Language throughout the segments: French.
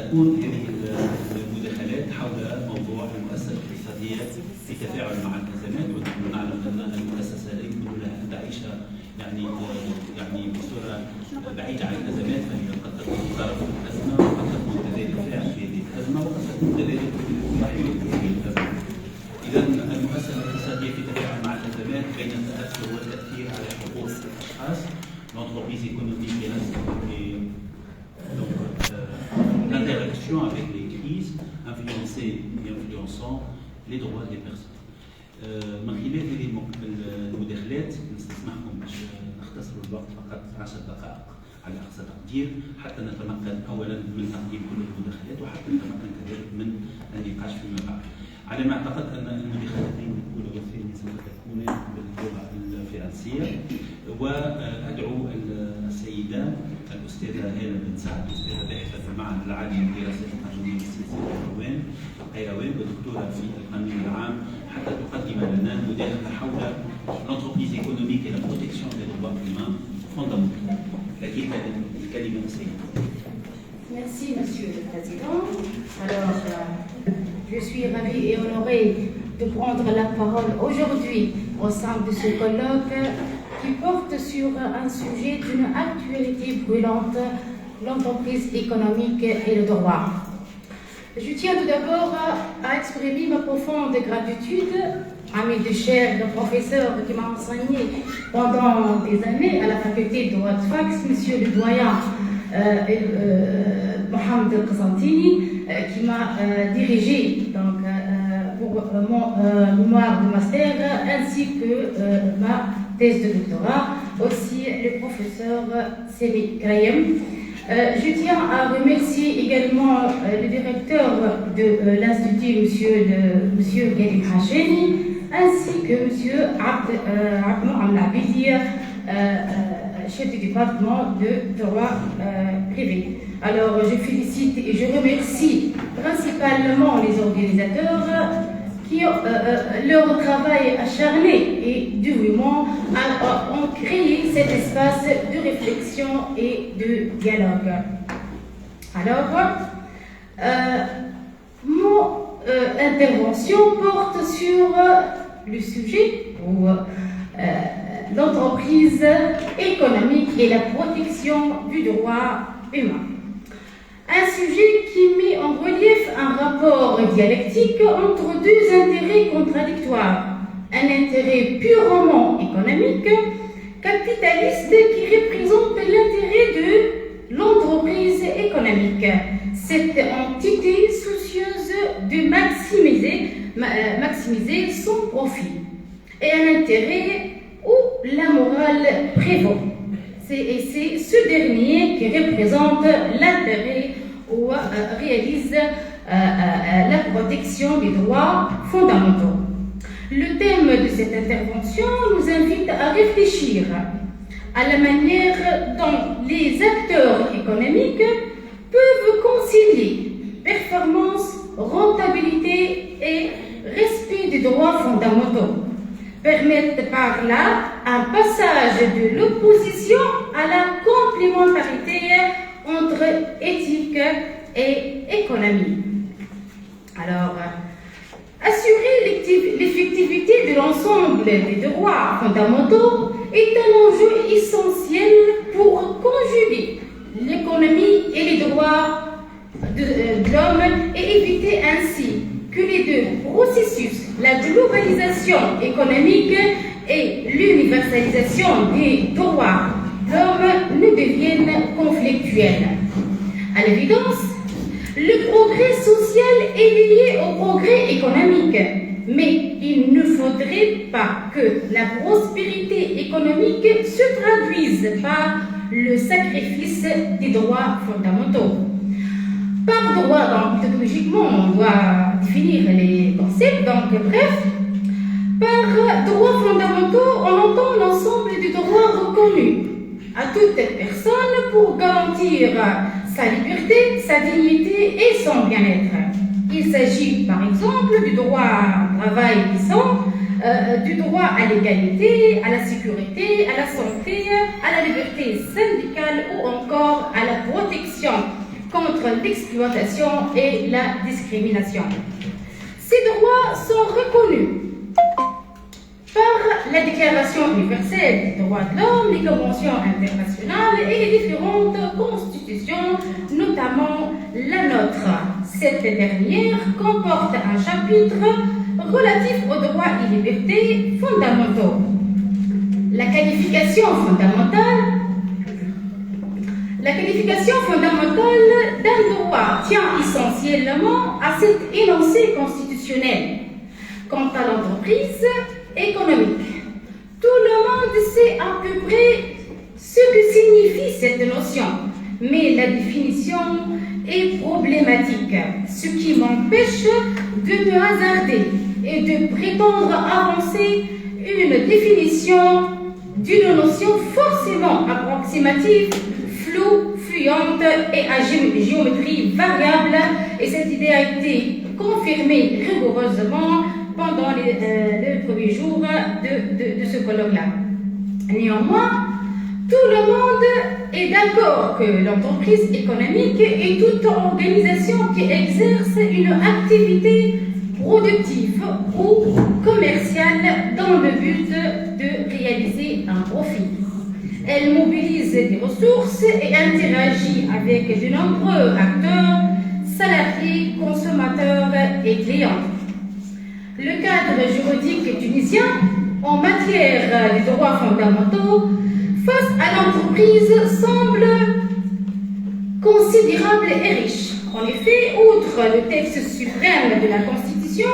ستكون هذه المداخلات حول موضوع المؤسسة الاقتصادية في تفاعل مع الأزمات، ونحن نعلم أن المؤسسة لا يمكن لها أن تعيش يعني بصورة بعيدة عن الأزمات، فهي قد تكون طرف في الأزمة وقد تكون كذلك فاعل في هذه الأزمة وقد تكون كذلك ضحية في هذه الأزمة. إذا المؤسسة الاقتصادية في التفاعل مع الأزمات بين التأثر والتأثير على حقوق الأشخاص، l'entreprise économique et l'interaction avec les crises influencer et influençant les droits des personnes. من خلال هذه المداخلات نستسمحكم باش نختصروا الوقت فقط 10 دقائق على اقصى تقدير حتى نتمكن اولا من تقديم كل المداخلات وحتى نتمكن كذلك من النقاش فيما بعد. على ما اعتقد ان المداخلتين الاولى والثانيه سوف تكون باللغه الفرنسيه، وادعو السيده الاستاذه هاله بن سعد، استاذه باحثه في المعهد العالي للدراسات القانونيه والسياسيه القيروان ودكتوره في القانون العام حتى تقدم لنا مداخله حول l'entreprise économique et la protection des droits humains fondamentaux. الكلمه سيدة. Merci, Monsieur le Président. Alors, je suis ravie et honorée de prendre la parole aujourd'hui au sein de ce colloque qui porte sur un sujet d'une actualité brûlante, l'entreprise économique et le droit. Je tiens tout d'abord à exprimer ma profonde gratitude à mes deux chers professeurs qui m'ont enseigné pendant des années à la faculté de droit de Fax, Monsieur le doyen Mohamed El-Qasantini, qui m'a dirigé donc, pour mon mémoire de master ainsi que ma thèse de doctorat, aussi le professeur Seli Graham. Je tiens à remercier également le directeur de l'Institut, Monsieur Galim Hacheni, ainsi que Monsieur Abdou Amnabidi, chef du département de droit privé. Alors, je félicite et je remercie principalement les organisateurs qui, leur travail acharné et dévouement ont créé cet espace de réflexion et de dialogue. Alors, mon intervention porte sur le sujet ou l'entreprise économique et la protection du droit humain. Un sujet qui met en relief un rapport dialectique entre deux intérêts contradictoires. Un intérêt purement économique, capitaliste, qui représente l'intérêt de l'entreprise économique, cette entité soucieuse de maximiser son profit, et un intérêt où la morale prévaut. Et c'est ce dernier qui représente l'intérêt ou réalise la protection des droits fondamentaux. Le thème de cette intervention nous invite à réfléchir à la manière dont les acteurs économiques peuvent concilier performance, rentabilité et respect des droits fondamentaux, permettent par là un passage de l'opposition à la complémentarité entre éthique et économie. Alors, assurer l'effectivité de l'ensemble des droits fondamentaux est un enjeu essentiel pour conjuguer l'économie et les droits de l'homme et éviter ainsi que les deux processus, la globalisation économique et l'universalisation des droits de l'homme, ne deviennent conflictuels. À l'évidence, le progrès social est lié au progrès économique, mais il ne faudrait pas que la prospérité économique se traduise par le sacrifice des droits fondamentaux. Par droit, donc, méthodologiquement, on doit définir les concepts, donc bref, par droits fondamentaux, on entend l'ensemble des droits reconnus à toute personne pour garantir sa liberté, sa dignité et son bien-être. Il s'agit par exemple du droit au travail décent, du droit à l'égalité, à la sécurité, à la santé, à la liberté syndicale ou encore à la protection contre l'exploitation et la discrimination. Ces droits sont reconnus par la Déclaration universelle des droits de l'homme, les conventions internationales et les différentes constitutions, notamment la nôtre. Cette dernière comporte un chapitre relatif aux droits et libertés fondamentaux. La qualification fondamentale d'un droit tient essentiellement à cet énoncé constitutionnel. Quant à l'entreprise économique, tout le monde sait à peu près ce que signifie cette notion, mais la définition est problématique, ce qui m'empêche de me hasarder et de prétendre avancer une définition d'une notion forcément approximative, floue, fluente et à géométrie variable, et cette idée a été confirmée rigoureusement pendant les premiers jours de ce colloque-là. Néanmoins, tout le monde est d'accord que l'entreprise économique est toute organisation qui exerce une activité productive ou commerciale dans le but de réaliser un profit. Elle mobilise des ressources et interagit avec de nombreux acteurs, salariés, consommateurs et clients. Le cadre juridique tunisien en matière des droits fondamentaux face à l'entreprise semble considérable et riche. En effet, outre le texte suprême de la Constitution,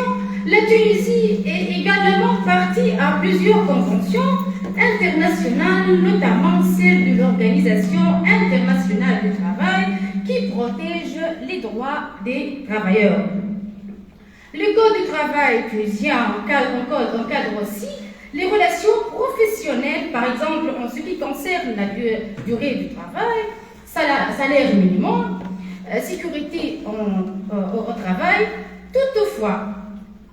la Tunisie est également partie à plusieurs conventions internationales, notamment celle de l'Organisation internationale du travail qui protège les droits des travailleurs. Le Code du travail tunisien encadre aussi les relations professionnelles, par exemple en ce qui concerne la durée du travail, salaire minimum, sécurité au travail. Toutefois,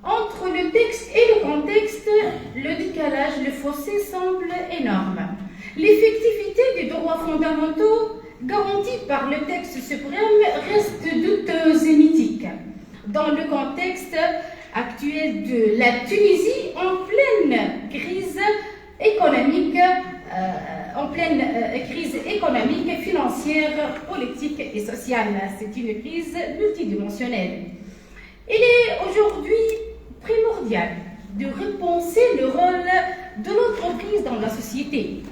entre le texte et le contexte, le décalage, le fossé semble énorme. L'effectivité des droits fondamentaux garantis par le texte suprême reste douteuse et mythique. Dans le contexte actuel de la Tunisie, en pleine crise économique, financière, politique et sociale. C'est une crise multidimensionnelle. Il est aujourd'hui primordial de repenser le rôle de l'entreprise dans la société.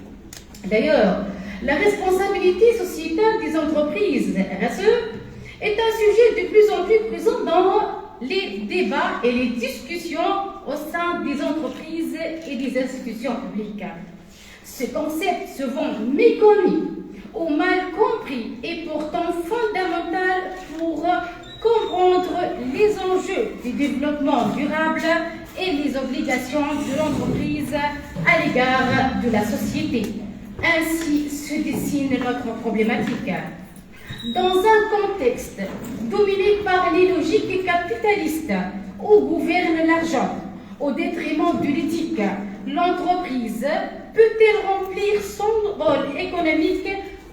D'ailleurs, la responsabilité sociétale des entreprises, RSE, est un sujet de plus en plus présent dans les débats et les discussions au sein des entreprises et des institutions publiques. Ce concept souvent méconnu ou mal compris est pourtant fondamental pour comprendre les enjeux du développement durable et les obligations de l'entreprise à l'égard de la société. Ainsi se dessine notre problématique. Dans un contexte dominé par les logiques capitalistes où gouverne l'argent au détriment de l'éthique, l'entreprise peut-elle remplir son rôle économique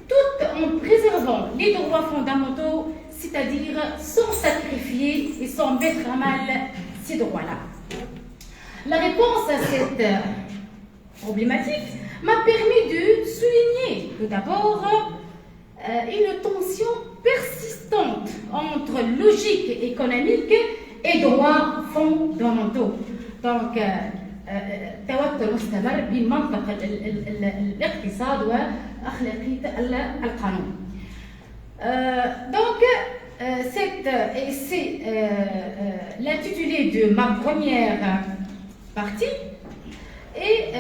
tout en préservant les droits fondamentaux, c'est-à-dire sans sacrifier et sans mettre à mal ces droits-là? La réponse à cette problématique m'a permis de souligner tout d'abord une tension persistante entre logique économique et droits fondamentaux. Donc, توتر مستمر بين منطق الاقتصاد وأخلاقية القانون. Donc, c'est l'intitulé de ma première partie et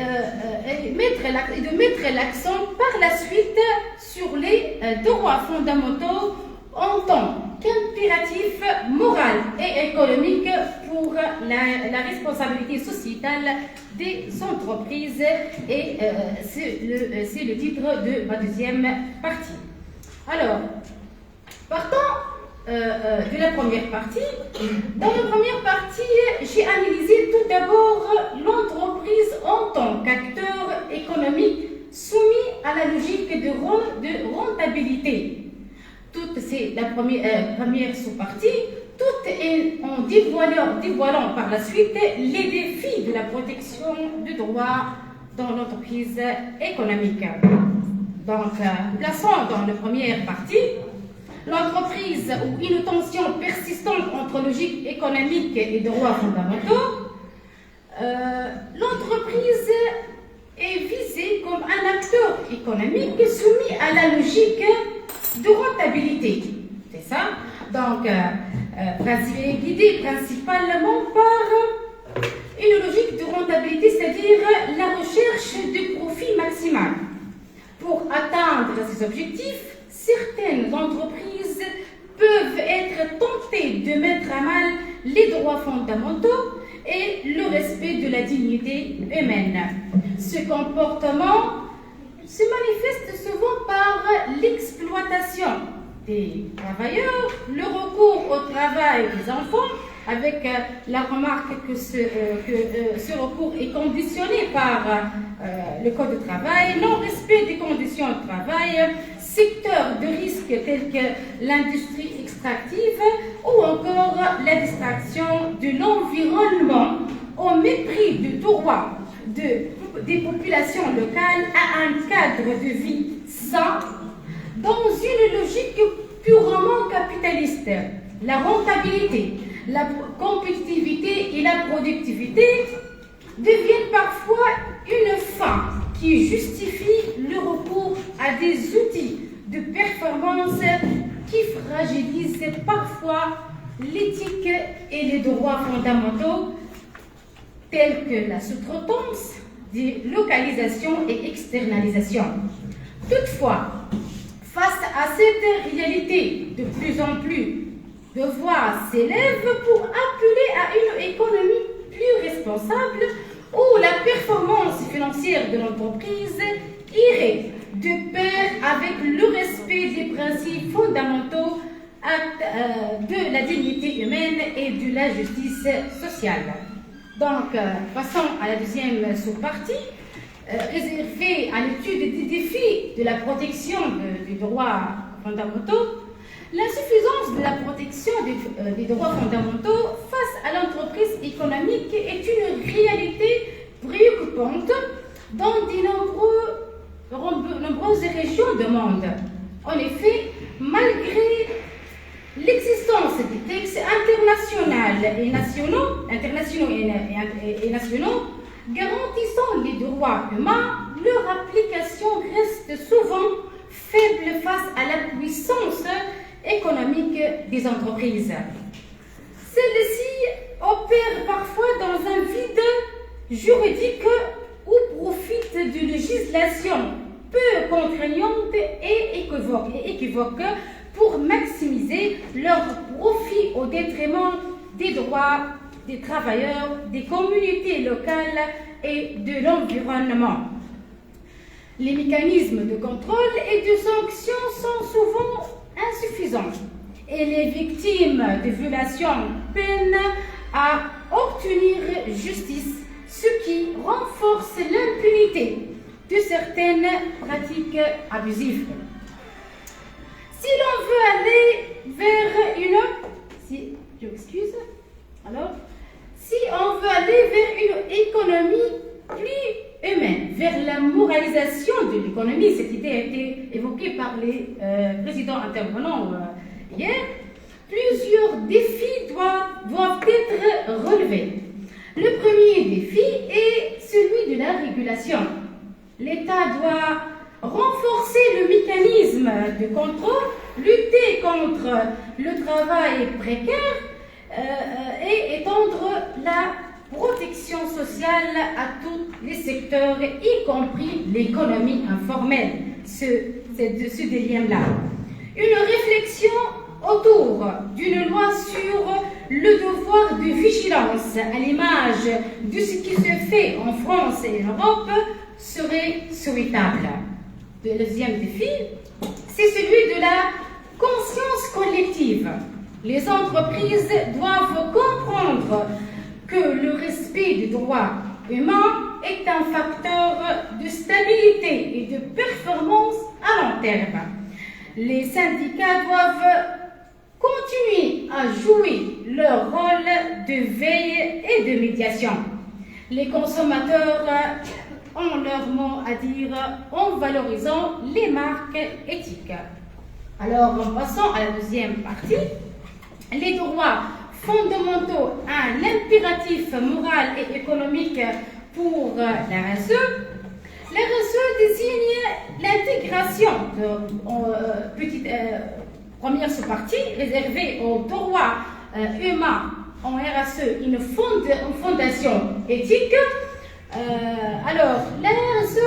de mettre l'accent par la suite sur les droits fondamentaux en tant qu'impératif moral et économique pour la responsabilité sociétale des entreprises, et c'est le titre de ma deuxième partie. Alors, partant de la première partie, dans la première partie, j'ai analysé tout d'abord l'entreprise en tant qu'acteur économique soumis à la logique de rentabilité. Toute c'est la première sous-partie, tout en dévoilant par la suite les défis de la protection du droit dans l'entreprise économique. Donc, plaçons dans la première partie l'entreprise où une tension persistante entre logique économique et droits fondamentaux. L'entreprise est visée comme un acteur économique soumis à la logique de rentabilité. C'est ça? Donc, guidé principalement par une logique de rentabilité, c'est-à-dire la recherche du profit maximal. Pour atteindre ces objectifs, certaines entreprises peuvent être tentées de mettre à mal les droits fondamentaux et le respect de la dignité humaine. Ce comportement se manifeste souvent par l'exploitation des travailleurs, le recours au travail des enfants, avec la remarque que ce recours est conditionné par le Code du travail, non-respect des conditions de travail, secteurs de risque tels que l'industrie extractive ou encore la distraction de l'environnement au mépris du droit des populations locales à un cadre de vie sain dans une logique purement capitaliste. La rentabilité, la compétitivité et la productivité deviennent parfois une fin qui justifie le recours à des outils de performance qui fragilisent parfois l'éthique et les droits fondamentaux tels que la sous-traitance, délocalisation et externalisation. Toutefois, face à cette réalité, de plus en plus de voix s'élèvent pour appeler à une économie plus responsable où la performance financière de l'entreprise irait de pair avec le respect des principes fondamentaux de la dignité humaine et de la justice sociale. Donc, passons à la deuxième sous-partie, réservée à l'étude des défis de la protection des droits fondamentaux. L'insuffisance de la protection des droits fondamentaux face à l'entreprise économique est une réalité préoccupante dans de nombreuses régions du monde. En effet, malgré l'existence des textes internationaux et nationaux garantissant les droits humains, leur application reste souvent faible face à la puissance économique des entreprises. Celles-ci opèrent parfois dans un vide juridique ou profitent de législation peu contraignante et équivoque pour maximiser leurs profits au détriment des droits des travailleurs, des communautés locales et de l'environnement. Les mécanismes de contrôle et de sanction sont souvent insuffisants et les victimes de violations peinent à obtenir justice, ce qui renforce l'impunité de certaines pratiques abusives. Si l'on veut aller vers une économie plus humaine, vers la moralisation de l'économie, cette idée a été évoquée par les présidents intervenants hier, plusieurs défis doivent être relevés. Le premier défi est celui de la régulation. L'État doit renforcer le mécanisme de contrôle, lutter contre le travail précaire et étendre la protection sociale à tous les secteurs, y compris l'économie informelle, de ce délire-là. Une réflexion autour d'une loi sur le devoir de vigilance à l'image de ce qui se fait en France et en Europe serait souhaitable. Le deuxième défi, c'est celui de la conscience collective. Les entreprises doivent comprendre que le respect des droits humains est un facteur de stabilité et de performance à long terme. les syndicats doivent continuer à jouer leur rôle de veille et de médiation. Les consommateurs ont leur mot à dire en valorisant les marques éthiques. Alors, en passant à la deuxième partie, les droits fondamentaux, un impératif moral et économique pour la RSE. La RSE désigne l'intégration première sous-partie réservée aux droits humains en RSE, une fondation éthique. Alors, la RSE,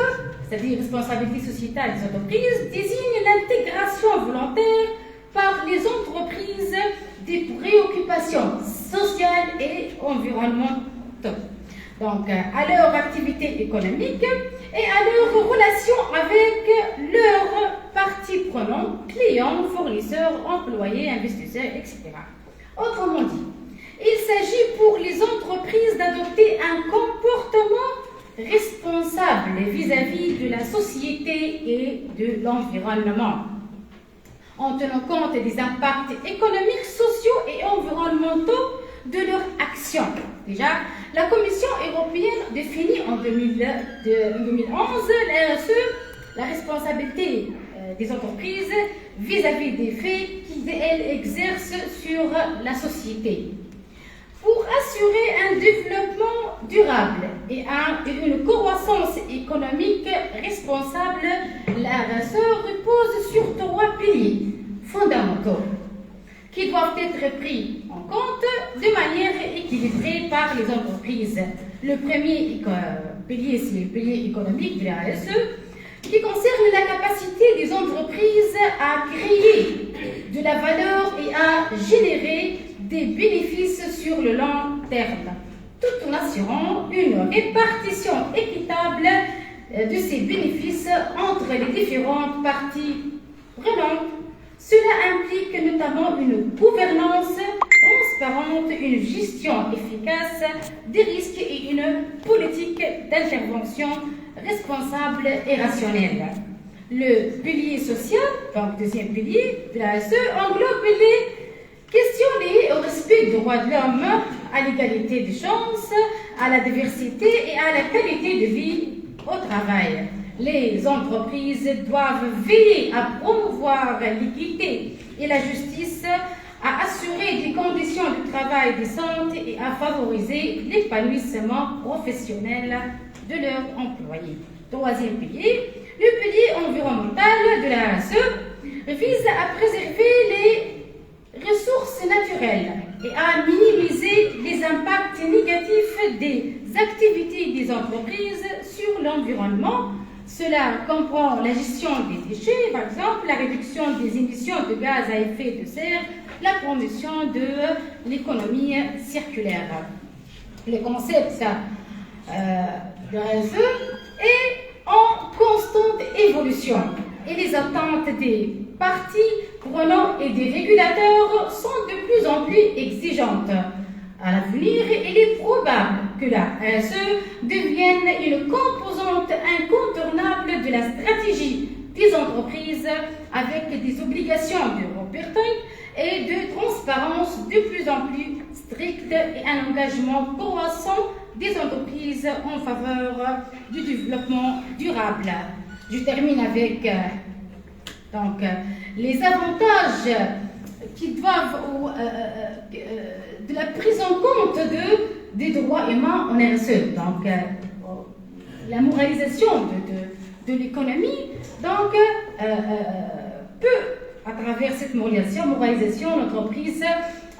c'est-à-dire responsabilité sociétale des entreprises, désigne l'intégration volontaire par les entreprises des préoccupations sociales et environnementales. Donc, à leur activité économique et à leur relation avec leurs parties prenantes, clients, fournisseurs, employés, investisseurs, etc. Autrement dit, il s'agit pour les entreprises d'adopter un comportement responsable vis-à-vis de la société et de l'environnement, en tenant compte des impacts économiques, sociaux et environnementaux de leur action. Déjà, la Commission européenne définit en 2011 la RSE, la responsabilité des entreprises vis-à-vis des faits qu'elles exercent sur la société. Pour assurer un développement durable et une croissance économique responsable, la RSE repose sur 3 piliers fondamentaux qui doivent être pris en compte de manière équilibrée par les entreprises. Le premier pilier, c'est le pilier économique de la RSE, qui concerne la capacité des entreprises à créer de la valeur et à générer des bénéfices sur le long terme, tout en assurant une répartition équitable de ces bénéfices entre les différentes parties prenantes. Cela implique notamment une gouvernance transparente, une gestion efficace des risques et une politique d'intervention responsable et rationnelle. Le pilier social, donc deuxième pilier de la RSE, englobe les questions liées au respect des droits de l'homme, à l'égalité des chances, à la diversité et à la qualité de vie au travail. Les entreprises doivent veiller à promouvoir l'équité et la justice, à assurer des conditions de travail décentes et à favoriser l'épanouissement professionnel de leurs employés. Troisième pilier, le pilier environnemental de la RSE vise à préserver les ressources naturelles et à minimiser les impacts négatifs des activités des entreprises sur l'environnement. Cela comprend la gestion des déchets, par exemple, la réduction des émissions de gaz à effet de serre, la promotion de l'économie circulaire. Le concept de RSE est en constante évolution et les attentes des parties prenantes et des régulateurs sont de plus en plus exigeantes. À l'avenir, il est probable que la RSE devienne une composante incontournable de la stratégie des entreprises avec des obligations de reporting et de transparence de plus en plus strictes et un engagement croissant des entreprises en faveur du développement durable. Je termine avec les avantages qui doivent de la prise en compte des droits humains en RSE. Donc, la moralisation de l'économie peut, à travers cette moralisation, l'entreprise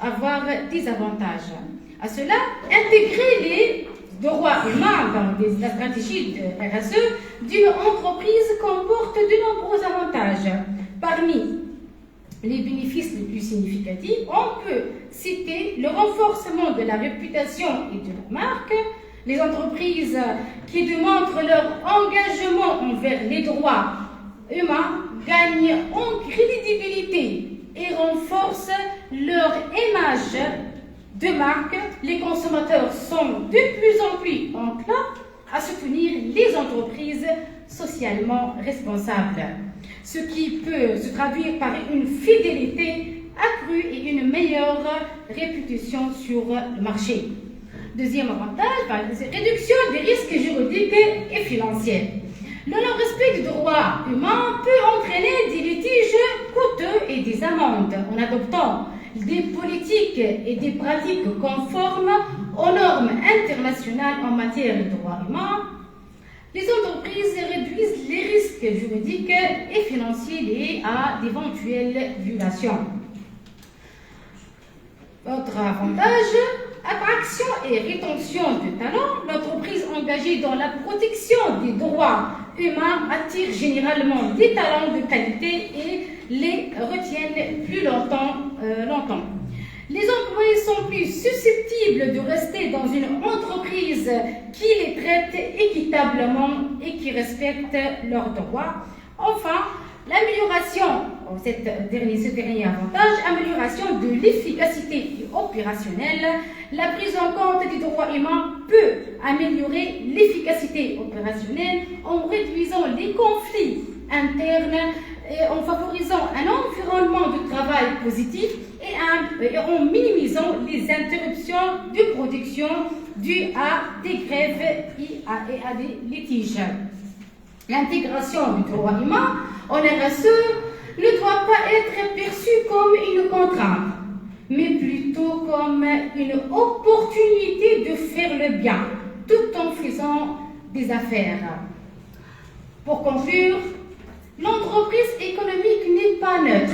avoir des avantages. À cela, intégrer les droits humains dans la stratégie de RSE d'une entreprise comporte de nombreux avantages. Parmi les bénéfices les plus significatifs, on peut citer le renforcement de la réputation et de la marque, les entreprises qui démontrent leur engagement envers les droits humains gagnent en crédibilité et renforcent leur image de marque. Les consommateurs sont de plus en plus enclins à soutenir les entreprises socialement responsables. ce qui peut se traduire par une fidélité accrue et une meilleure réputation sur le marché. Deuxième avantage, réduction des risques juridiques et financiers. Le non-respect du droit humain peut entraîner des litiges coûteux et des amendes en adoptant des politiques et des pratiques conformes aux normes internationales en matière de droits humains. Les entreprises réduisent les risques juridiques et financiers liés à d'éventuelles violations. Autre avantage, attraction et rétention de talents. L'entreprise engagée dans la protection des droits humains attire généralement des talents de qualité et les retiennent plus longtemps. Les employés sont plus susceptibles de rester dans une entreprise qui les traite équitablement et qui respecte leurs droits. Enfin, l'amélioration, ce dernier avantage, amélioration de l'efficacité opérationnelle. La prise en compte des droits humains peut améliorer l'efficacité opérationnelle en réduisant les conflits internes et en favorisant un environnement de travail positif et en minimisant les interruptions de production dues à des grèves et à des litiges. L'intégration du droit humain en RSE ne doit pas être perçue comme une contrainte, mais plutôt comme une opportunité de faire le bien, tout en faisant des affaires. Pour conclure, l'entreprise économique n'est pas neutre.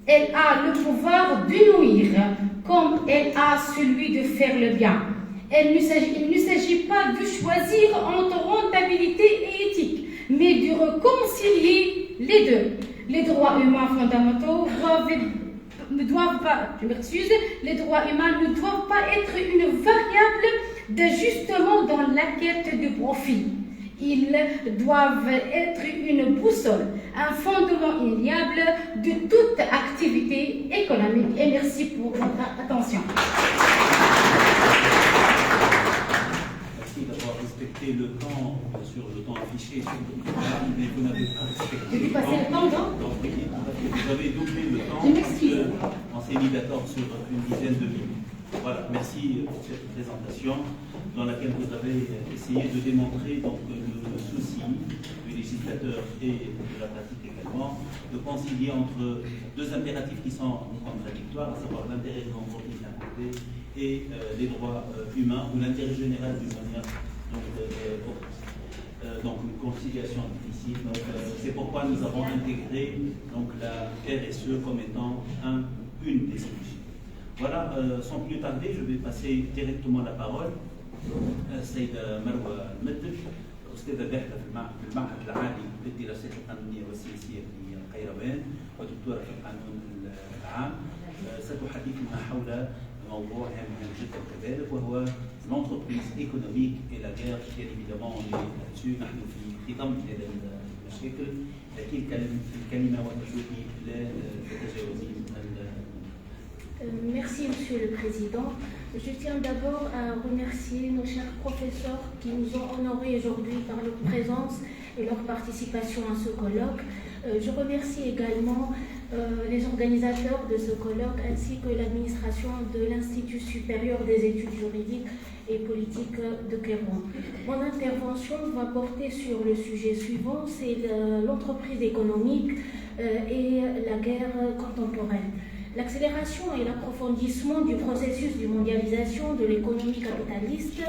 Elle a le pouvoir de nuire, comme elle a celui de faire le bien. Il ne s'agit pas de choisir entre rentabilité et éthique, mais de réconcilier les deux. Les droits humains fondamentaux les droits humains ne doivent pas être une variable d'ajustement dans la quête de profit. Ils doivent être une boussole, un fondement inéliable de toute activité économique. Et merci pour votre attention. Merci d'avoir respecté le temps, sur le temps affiché sur le programme, mais vous n'avez pas respecté. J'ai dépassé le temps, non? Donc, oui, vous avez doublé le temps. On s'est mis d'accord sur une dizaine de minutes. Voilà, merci pour cette présentation dans laquelle vous avez essayé de démontrer donc, le souci du législateur et de la pratique également, de concilier entre deux impératifs qui sont contradictoires, à savoir l'intérêt de l'entreprise d'un côté et les droits humains ou l'intérêt général d'une manière donc une conciliation difficile. C'est pourquoi nous avons intégré donc, la RSE comme étant une des solutions. Voilà, sans plus tarder, je vais passer directement la parole السيدة مروة المدب أستاذة باحثة في المعهد العالي للدراسات القانونية والسياسية في القيروان ودكتورة في القانون العام ستحدثنا حول موضوع هام جدا كذلك وهو l'entreprise économique et la guerre. Bien évidemment, on est là-dessus. نحن في ضمن هذا المشاكل لكن الكلمة والتجوبي لا تتجاوزين. Merci Monsieur le Président. Je tiens d'abord à remercier nos chers professeurs qui nous ont honorés aujourd'hui par leur présence et leur participation à ce colloque. Je remercie également les organisateurs de ce colloque ainsi que l'administration de l'Institut supérieur des études juridiques et politiques de Kérouan. Mon intervention va porter sur le sujet suivant, c'est l'entreprise économique et la guerre contemporaine. L'accélération et l'approfondissement du processus de mondialisation de l'économie capitaliste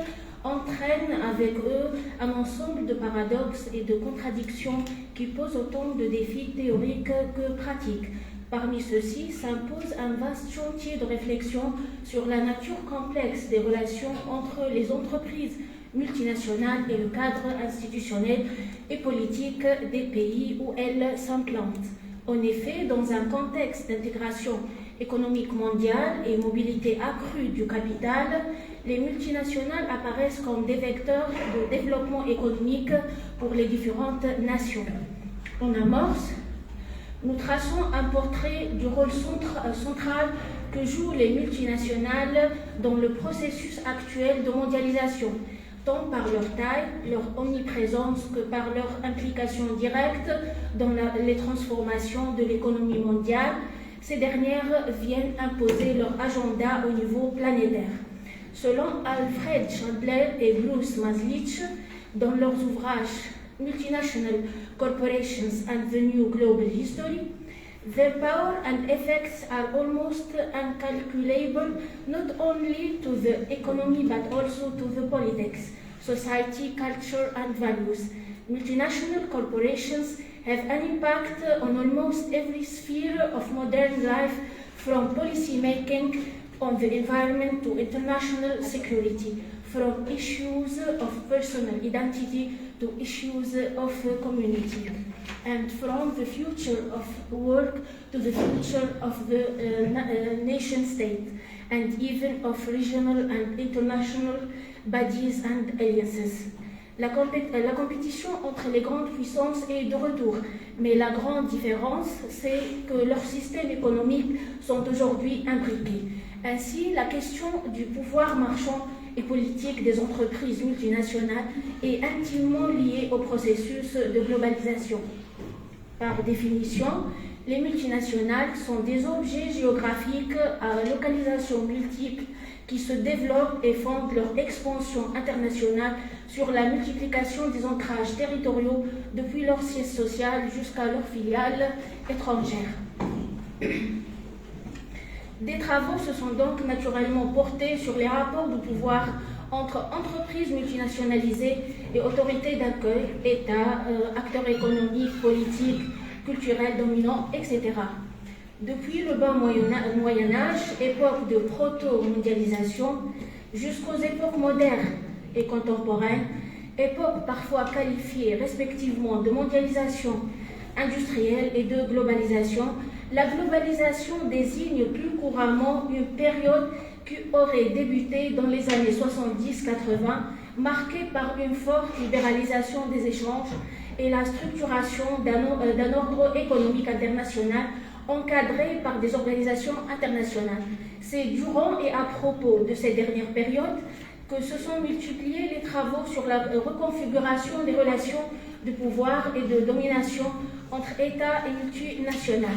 entraînent avec eux un ensemble de paradoxes et de contradictions qui posent autant de défis théoriques que pratiques. Parmi ceux-ci s'impose un vaste chantier de réflexion sur la nature complexe des relations entre les entreprises multinationales et le cadre institutionnel et politique des pays où elles s'implantent. En effet, dans un contexte d'intégration économique mondiale et mobilité accrue du capital, les multinationales apparaissent comme des vecteurs de développement économique pour les différentes nations. En amorce, nous traçons un portrait du rôle central que jouent les multinationales dans le processus actuel de mondialisation. tant par leur taille, leur omniprésence que par leur implication directe dans les transformations de l'économie mondiale. Ces dernières viennent imposer leur agenda au niveau planétaire. Selon Alfred Chandler et Bruce Maslach, dans leurs ouvrages Multinational Corporations and the New Global History, their power and effects are almost incalculable, not only to the economy but also to the politics, society, culture, and values. Multinational corporations have an impact on almost every sphere of modern life, from policy making on the environment to international security, from issues of personal identity to issues of community, and from the future of work to the future of the nation state, and even of regional and international bodies and alliances. La compétition entre les grandes puissances est de retour, mais la grande différence, c'est que leurs systèmes économiques sont aujourd'hui imbriqués. Ainsi, la question du pouvoir marchand et politique des entreprises multinationales est intimement liée au processus de globalisation. Par définition, les multinationales sont des objets géographiques à localisation multiple qui se développent et fondent leur expansion internationale sur la multiplication des ancrages territoriaux depuis leur siège social jusqu'à leurs filiales étrangères. Des travaux se sont donc naturellement portés sur les rapports de pouvoir entre entreprises multinationalisées et autorités d'accueil, États, acteurs économiques, politiques, culturels dominants, etc. Depuis le bas Moyen-Âge, époque de proto-mondialisation, jusqu'aux époques modernes et contemporaines, époques parfois qualifiées respectivement de mondialisation industrielle et de globalisation, la globalisation désigne plus couramment une période qui aurait débuté dans les années 70-80, marquée par une forte libéralisation des échanges et la structuration d'un ordre économique international encadré par des organisations internationales. C'est durant et à propos de cette dernière période que se sont multipliés les travaux sur la reconfiguration des relations de pouvoir et de domination entre États et multinationales,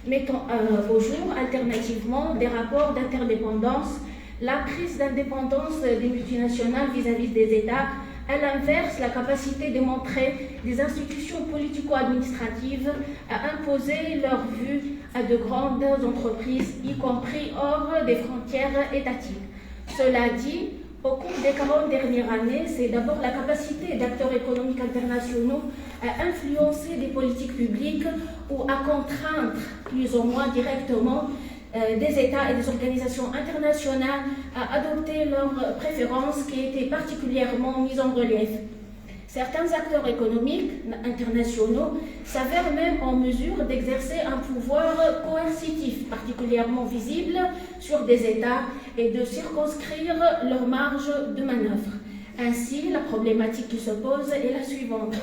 mettant au jour alternativement des rapports d'interdépendance, la crise d'indépendance des multinationales vis-à-vis des États, à l'inverse, la capacité de montrer des institutions politico-administratives à imposer leur vue à de grandes entreprises, y compris hors des frontières étatiques. Cela dit, au cours des 40 dernières années, c'est d'abord la capacité d'acteurs économiques internationaux à influencer des politiques publiques ou à contraindre plus ou moins directement des États et des organisations internationales à adopter leurs préférences qui étaient particulièrement mises en relief. Certains acteurs économiques internationaux s'avèrent même en mesure d'exercer un pouvoir coercitif particulièrement visible sur des États et de circonscrire leur marge de manœuvre. Ainsi, la problématique qui se pose est la suivante.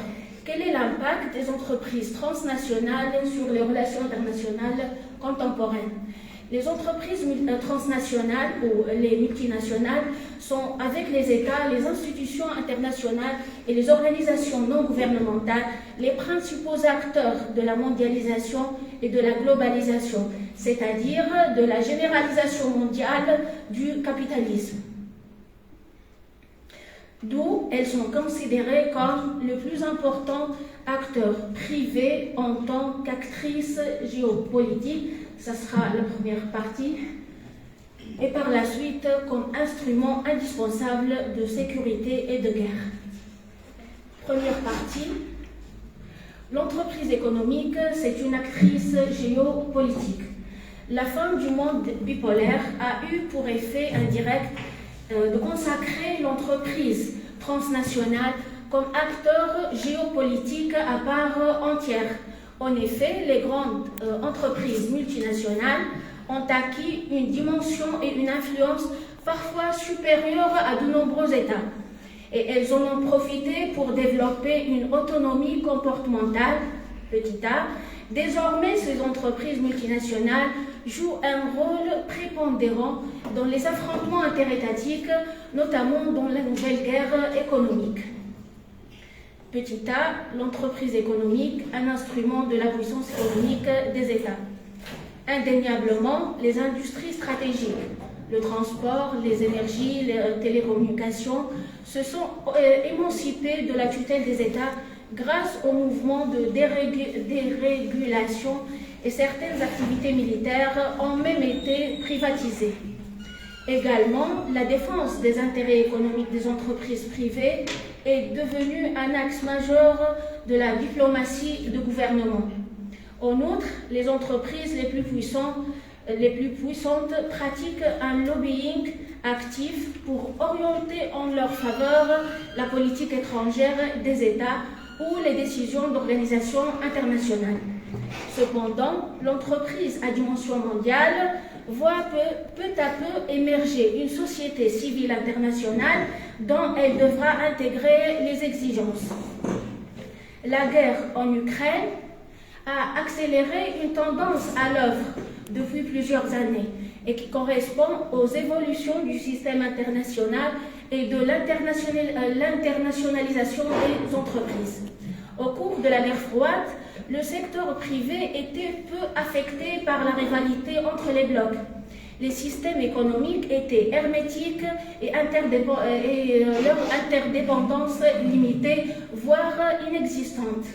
Quel est l'impact des entreprises transnationales sur les relations internationales contemporaines ? Les entreprises transnationales ou les multinationales sont, avec les États, les institutions internationales et les organisations non gouvernementales, les principaux acteurs de la mondialisation et de la globalisation, c'est-à-dire de la généralisation mondiale du capitalisme. D'où elles sont considérées comme le plus important acteur privé en tant qu'actrice géopolitique. Ça sera la première partie. Et par la suite, comme instrument indispensable de sécurité et de guerre. Première partie. L'entreprise économique, c'est une actrice géopolitique. La fin du monde bipolaire a eu pour effet indirect de consacrer l'entreprise transnationale comme acteur géopolitique à part entière. En effet, les grandes entreprises multinationales ont acquis une dimension et une influence parfois supérieures à de nombreux États. Et elles en ont profité pour développer une autonomie comportementale Petit a. Désormais, ces entreprises multinationales jouent un rôle prépondérant dans les affrontements interétatiques, notamment dans la nouvelle guerre économique. Petit a, l'entreprise économique, un instrument de la puissance économique des États. Indéniablement, les industries stratégiques, le transport, les énergies, les télécommunications, se sont émancipées de la tutelle des États grâce au mouvement de dérégulation, et certaines activités militaires ont même été privatisées. Également, la défense des intérêts économiques des entreprises privées est devenue un axe majeur de la diplomatie de gouvernement. En outre, les entreprises les plus puissantes pratiquent un lobbying actif pour orienter en leur faveur la politique étrangère des États ou les décisions d'organisations internationales. Cependant, l'entreprise à dimension mondiale voit peu à peu émerger une société civile internationale dont elle devra intégrer les exigences. La guerre en Ukraine a accéléré une tendance à l'œuvre depuis plusieurs années et qui correspond aux évolutions du système international et de l'internationalisation des entreprises. Au cours de la guerre froide, le secteur privé était peu affecté par la rivalité entre les blocs. Les systèmes économiques étaient hermétiques et leur interdépendance limitée, voire inexistante.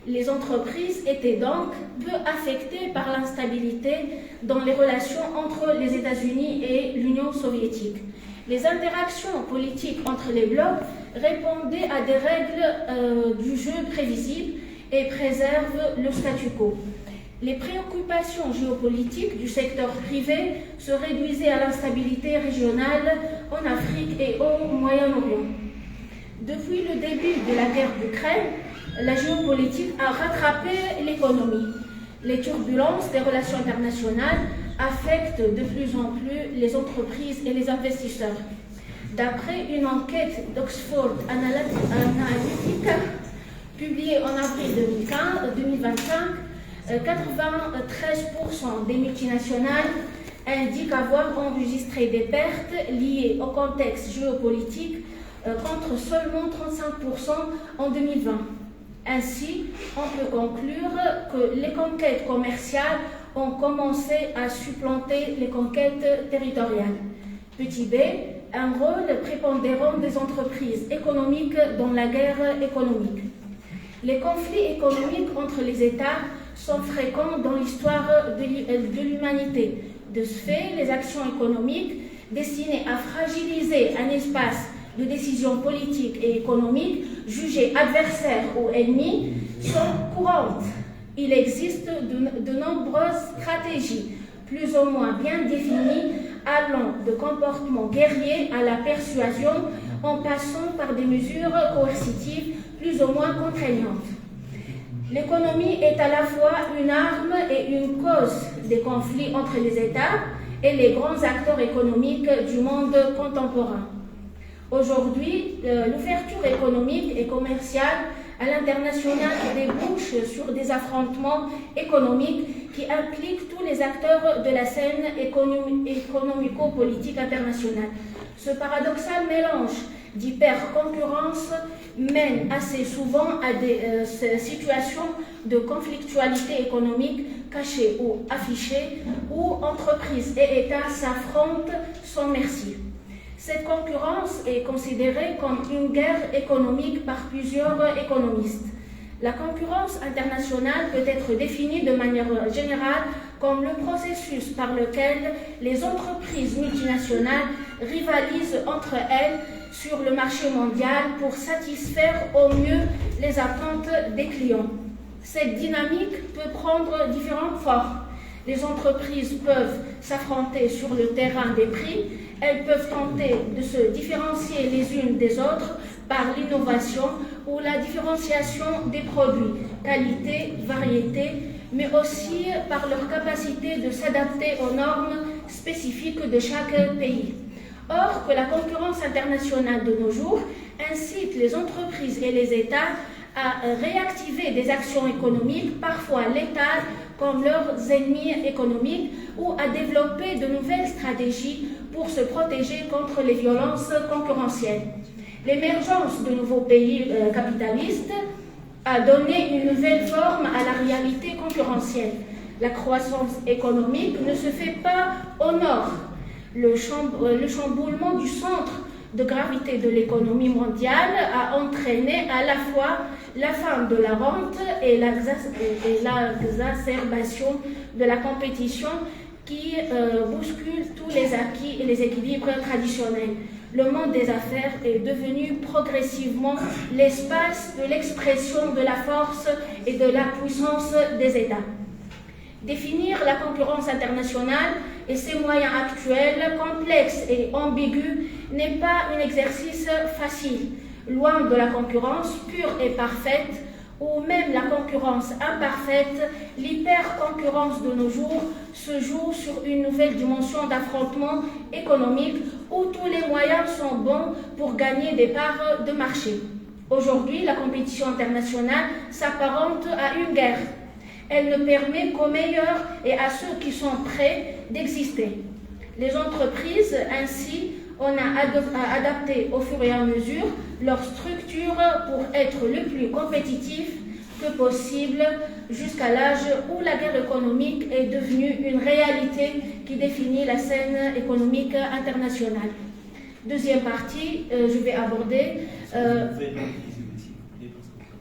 Les entreprises étaient donc peu affectées par l'instabilité dans les relations entre les États-Unis et l'Union soviétique. Les interactions politiques entre les blocs répondaient à des règles du jeu prévisibles et préservent le statu quo. Les préoccupations géopolitiques du secteur privé se réduisaient à l'instabilité régionale en Afrique et au Moyen-Orient. Depuis le début de la guerre d'Ukraine, la géopolitique a rattrapé l'économie. Les turbulences des relations internationales affectent de plus en plus les entreprises et les investisseurs. D'après une enquête d'Oxford Analytica publiée en avril 2025, 93% des multinationales indiquent avoir enregistré des pertes liées au contexte géopolitique contre seulement 35% en 2020. Ainsi, on peut conclure que les conquêtes commerciales ont commencé à supplanter les conquêtes territoriales. Petit b, un rôle prépondérant des entreprises économiques dans la guerre économique. Les conflits économiques entre les États sont fréquents dans l'histoire de l'humanité. De ce fait, les actions économiques destinées à fragiliser un espace de décision politique et économique jugés adversaires ou ennemis sont courantes. Il existe de nombreuses stratégies, plus ou moins bien définies, allant de comportements guerriers à la persuasion, en passant par des mesures coercitives plus ou moins contraignantes. L'économie est à la fois une arme et une cause des conflits entre les États et les grands acteurs économiques du monde contemporain. Aujourd'hui, l'ouverture économique et commerciale à l'international débouche sur des affrontements économiques qui impliquent tous les acteurs de la scène économico-politique internationale. Ce paradoxal mélange d'hyper-concurrence mène assez souvent à des situations de conflictualité économique cachée ou affichée, où entreprises et États s'affrontent sans merci. Cette concurrence est considérée comme une guerre économique par plusieurs économistes. La concurrence internationale peut être définie de manière générale comme le processus par lequel les entreprises multinationales rivalisent entre elles sur le marché mondial pour satisfaire au mieux les attentes des clients. Cette dynamique peut prendre différentes formes. Les entreprises peuvent s'affronter sur le terrain des prix, elles peuvent tenter de se différencier les unes des autres par l'innovation ou la différenciation des produits, qualité, variété, mais aussi par leur capacité de s'adapter aux normes spécifiques de chaque pays. Or, que la concurrence internationale de nos jours incite les entreprises et les États à réactiver des actions économiques, parfois létales, comme leurs ennemis économiques, ou à développer de nouvelles stratégies pour se protéger contre les violences concurrentielles. L'émergence de nouveaux pays capitalistes a donné une nouvelle forme à la réalité concurrentielle. La croissance économique ne se fait pas au nord. Le chamboulement du centre de gravité de l'économie mondiale a entraîné à la fois la fin de la rente et l'exacerbation de la compétition qui bouscule tous les acquis et les équilibres traditionnels. Le monde des affaires est devenu progressivement l'espace de l'expression de la force et de la puissance des États. Définir la concurrence internationale et ses moyens actuels, complexes et ambigus, n'est pas un exercice facile. Loin de la concurrence pure et parfaite, ou même la concurrence imparfaite, l'hyper-concurrence de nos jours se joue sur une nouvelle dimension d'affrontement économique où tous les moyens sont bons pour gagner des parts de marché. Aujourd'hui, la compétition internationale s'apparente à une guerre. Elle ne permet qu'aux meilleurs et à ceux qui sont prêts d'exister. Les entreprises, ainsi, on a adapté au fur et à mesure leur structure pour être le plus compétitif que possible jusqu'à l'âge où la guerre économique est devenue une réalité qui définit la scène économique internationale. Deuxième partie, je vais aborder...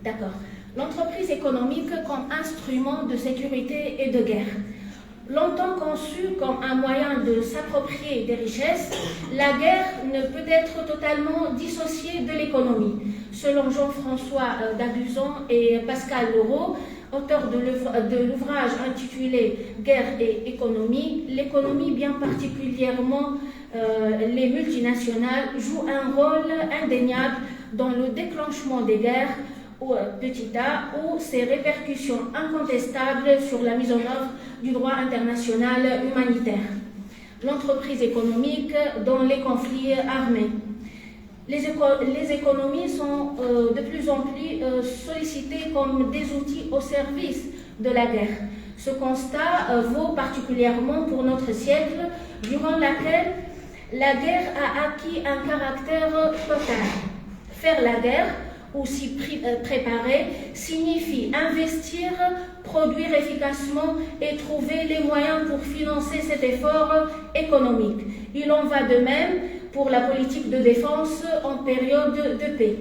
D'accord. L'entreprise économique comme instrument de sécurité et de guerre. Longtemps conçue comme un moyen de s'approprier des richesses, la guerre ne peut être totalement dissociée de l'économie. Selon Jean-François Daguzan et Pascal Laureau, auteurs de l'ouvrage intitulé « Guerre et économie », l'économie, bien particulièrement les multinationales, joue un rôle indéniable dans le déclenchement des guerres, ou petit a, ou ses répercussions incontestables sur la mise en œuvre du droit international humanitaire. L'entreprise économique dans les conflits armés. Les économies sont de plus en plus sollicitées comme des outils au service de la guerre. Ce constat vaut particulièrement pour notre siècle, durant lequel la guerre a acquis un caractère total. Faire la guerre, ou s'y préparer, signifie investir, produire efficacement et trouver les moyens pour financer cet effort économique. Il en va de même pour la politique de défense en période de paix.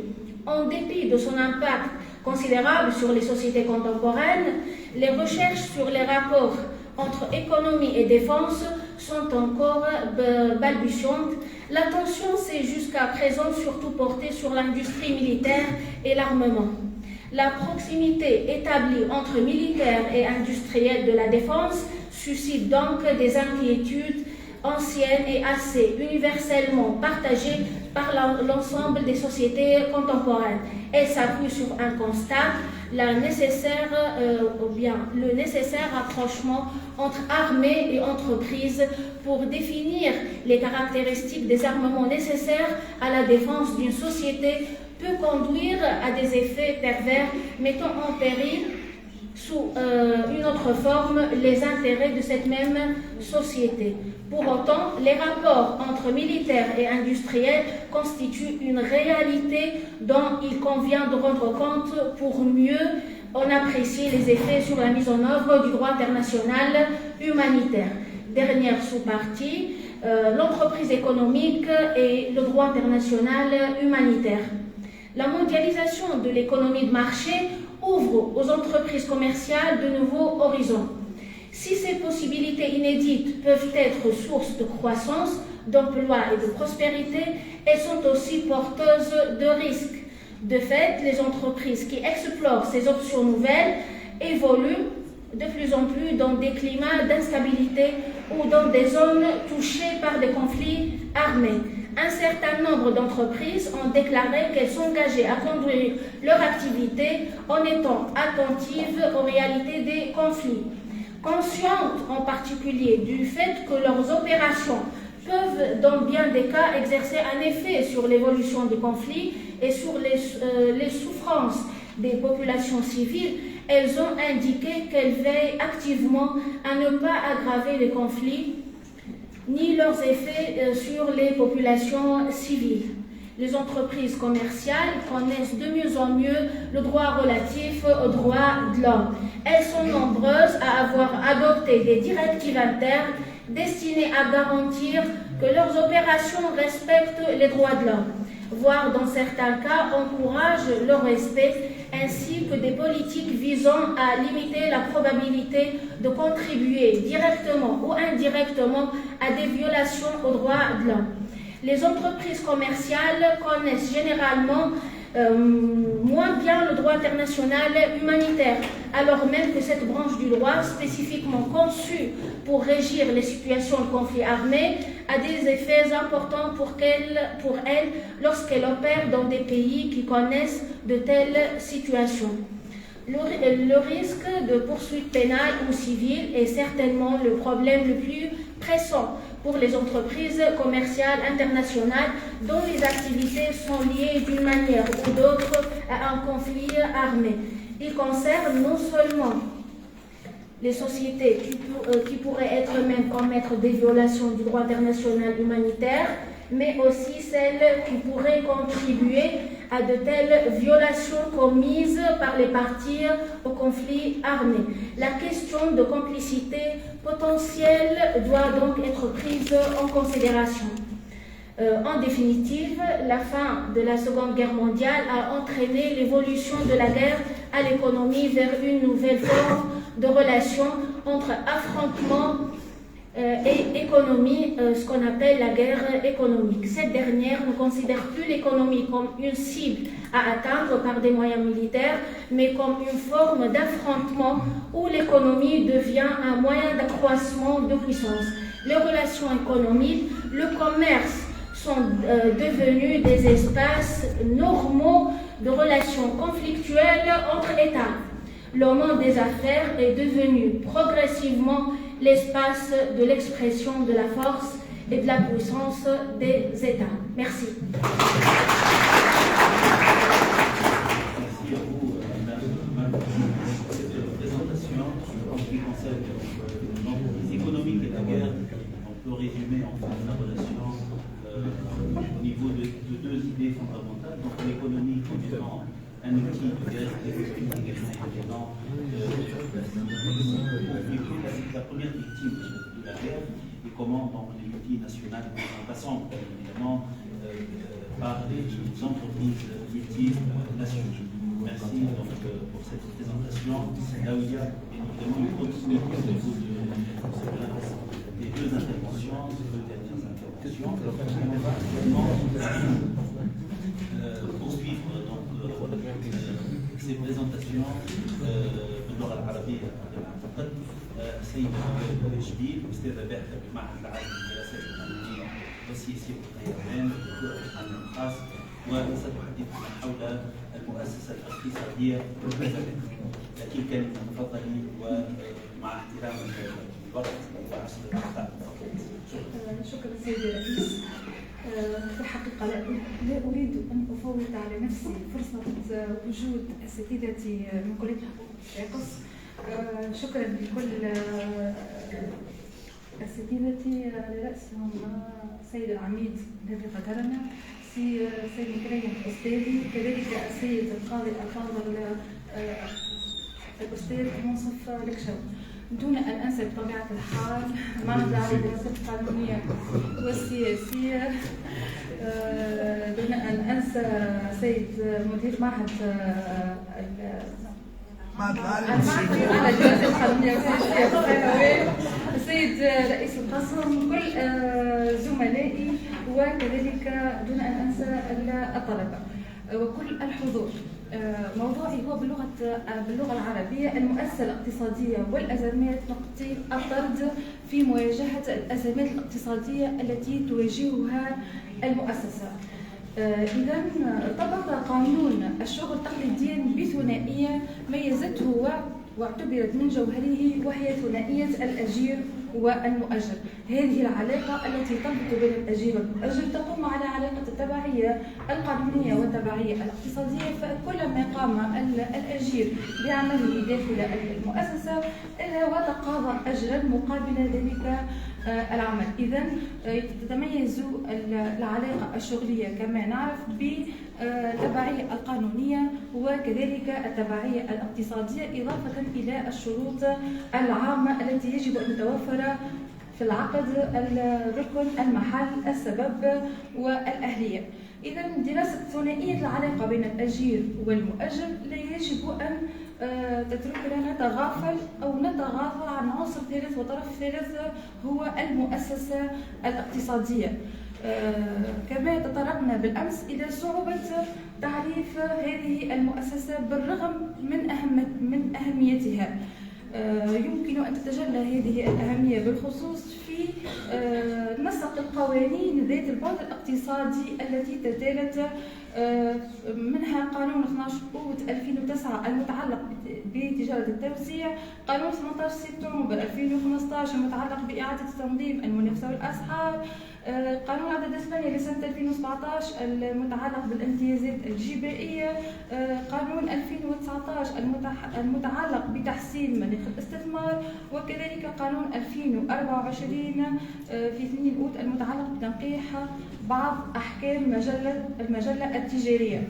En dépit de son impact considérable sur les sociétés contemporaines, les recherches sur les rapports entre économie et défense sont encore balbutiantes. L'attention s'est jusqu'à présent surtout portée sur l'industrie militaire et l'armement. La proximité établie entre militaires et industriels de la défense suscite donc des inquiétudes anciennes et assez universellement partagées par l'ensemble des sociétés contemporaines. Elle s'appuie sur un constat, le nécessaire rapprochement entre armée et entreprise pour définir les caractéristiques des armements nécessaires à la défense d'une société peut conduire à des effets pervers mettant en péril sous une autre forme les intérêts de cette même société. Pour autant, les rapports entre militaires et industriels constituent une réalité dont il convient de rendre compte pour mieux en apprécier les effets sur la mise en œuvre du droit international humanitaire. Dernière sous-partie, l'entreprise économique et le droit international humanitaire. La mondialisation de l'économie de marché ouvre aux entreprises commerciales de nouveaux horizons. Si ces possibilités inédites peuvent être source de croissance, d'emploi et de prospérité, elles sont aussi porteuses de risques. De fait, les entreprises qui explorent ces options nouvelles évoluent de plus en plus dans des climats d'instabilité ou dans des zones touchées par des conflits armés. Un certain nombre d'entreprises ont déclaré qu'elles s'engageaient à conduire leur activité en étant attentives aux réalités des conflits. Conscientes en particulier du fait que leurs opérations peuvent, dans bien des cas, exercer un effet sur l'évolution du conflit et sur les souffrances des populations civiles, elles ont indiqué qu'elles veillent activement à ne pas aggraver les conflits ni leurs effets sur les populations civiles. Les entreprises commerciales connaissent de mieux en mieux le droit relatif aux droits de l'homme. Elles sont nombreuses à avoir adopté des directives internes destinées à garantir que leurs opérations respectent les droits de l'homme, voire dans certains cas encouragent leur respect, ainsi que des politiques visant à limiter la probabilité de contribuer directement ou indirectement à des violations aux droits de l'homme. Les entreprises commerciales connaissent généralement moins bien le droit international humanitaire, alors même que cette branche du droit, spécifiquement conçue pour régir les situations de conflit armé, a des effets importants pour elle lorsqu'elle opère dans des pays qui connaissent de telles situations. Le risque de poursuite pénale ou civile est certainement le problème le plus pressant pour les entreprises commerciales internationales dont les activités sont liées d'une manière ou d'autre à un conflit armé. Il concerne non seulement les sociétés qui pourraient être même commettre des violations du droit international humanitaire, mais aussi celles qui pourraient contribuer à de telles violations commises par les parties au conflit armé. La question de complicité potentielle doit donc être prise en considération. En définitive, la fin de la Seconde Guerre mondiale a entraîné l'évolution de la guerre à l'économie vers une nouvelle forme de relation entre affrontement et économie, ce qu'on appelle la guerre économique. Cette dernière ne considère plus l'économie comme une cible à atteindre par des moyens militaires, mais comme une forme d'affrontement où l'économie devient un moyen d'accroissement de puissance. Les relations économiques, le commerce sont devenus des espaces normaux de relations conflictuelles entre États. Le monde des affaires est devenu progressivement l'espace de l'expression de la force et de la puissance des États. Merci. Merci à vous, Madame, pour cette présentation en ce qui concerne l'entreprise économique et la guerre. On peut résumer en fait la relation au niveau de deux idées fondamentales. Donc l'économie comme étant un outil de guerre économique également la première victime de la guerre et comment donc les multinationales, en passant évidemment par les entreprises multinationales. Merci donc pour cette présentation. Là où il y a évidemment une continuité au niveau des deux interventions, des deux dernières interventions. Et on va également poursuivre donc ces présentations باللغه العربيه اعتقد سيد جبيل استاذه باحثه بالمعهد العالمي للدراسات القانونيه والسياسيه والقيادان الدكتور عبد الخاص وستحدثنا حول المؤسسه الاقتصاديه والميزانيه. لكن كلمه تفضلي ومع احترام الوقت وعشر دقائق. شكرا سيدي الرئيس. في الحقيقة لا أريد أن أفوت على نفسي فرصة وجود أساتذتي من كلية حقوق الشاقص. شكرا لكل أساتذتي على رأسهم السيد العميد الذي قدرنا، سيد مكريم أستاذي، كذلك السيد القاضي الفاضل الأستاذ منصف لكشاوي. دون أن أنسى بطبيعة الحال معهد العالي للدراسات القانونية والسياسية، دون أن أنسى سيد مدير معهد العالي للدراسات القانونية والسياسية، السيد رئيس القسم، كل زملائي، وكذلك دون أن أنسى الطلبة وكل الحضور. موضوعي هو باللغة العربية المؤسسة الاقتصادية والأزمات نقطة الطرد في مواجهة الأزمات الاقتصادية التي تواجهها المؤسسة. إذا طبق قانون الشغل تقليديا بثنائية ميزته واعتبرت من جوهره وهي ثنائية الأجير والمؤجر. هذه العلاقة التي تربط بين الأجير والمؤجر تقوم على علاقة التبعية القانونية والتبعية الاقتصادية، فكلما قام الأجير بعمله داخل المؤسسة وتقاضى أجرا مقابل ذلك العمل. إذن تتميز العلاقة الشغلية كما نعرف بالتبعية القانونية وكذلك التبعية الاقتصادية، إضافة إلى الشروط العامة التي يجب أن تتوفر في العقد: الركن، المحل، السبب، والأهلية. إذا دراسة ثنائية العلاقة بين الأجير والمؤجر لا يجب أن تتركنا نتغافل أو نتغاضى عن عنصر ثالث وطرف ثالث هو المؤسسة الاقتصادية. كما تطرقنا بالأمس إلى صعوبة تعريف هذه المؤسسة بالرغم من أهميتها. يمكن أن تتجلى هذه الأهمية بالخصوص في نسق القوانين ذات البعد الاقتصادي التي تتالت، منها قانون 12 أوت 2009 المتعلق بتجارة التوزيع، قانون 18 سبتمبر 2015 المتعلق بإعادة تنظيم المنافسة والأسعار، قانون عدد 8 لسنة 2017 المتعلق بالامتيازات الجبائية، قانون 2019 المتعلق بتحسين مناخ الاستثمار، وكذلك قانون 2024 في 2 أوت المتعلق بتنقيح بعض أحكام المجلة التجارية.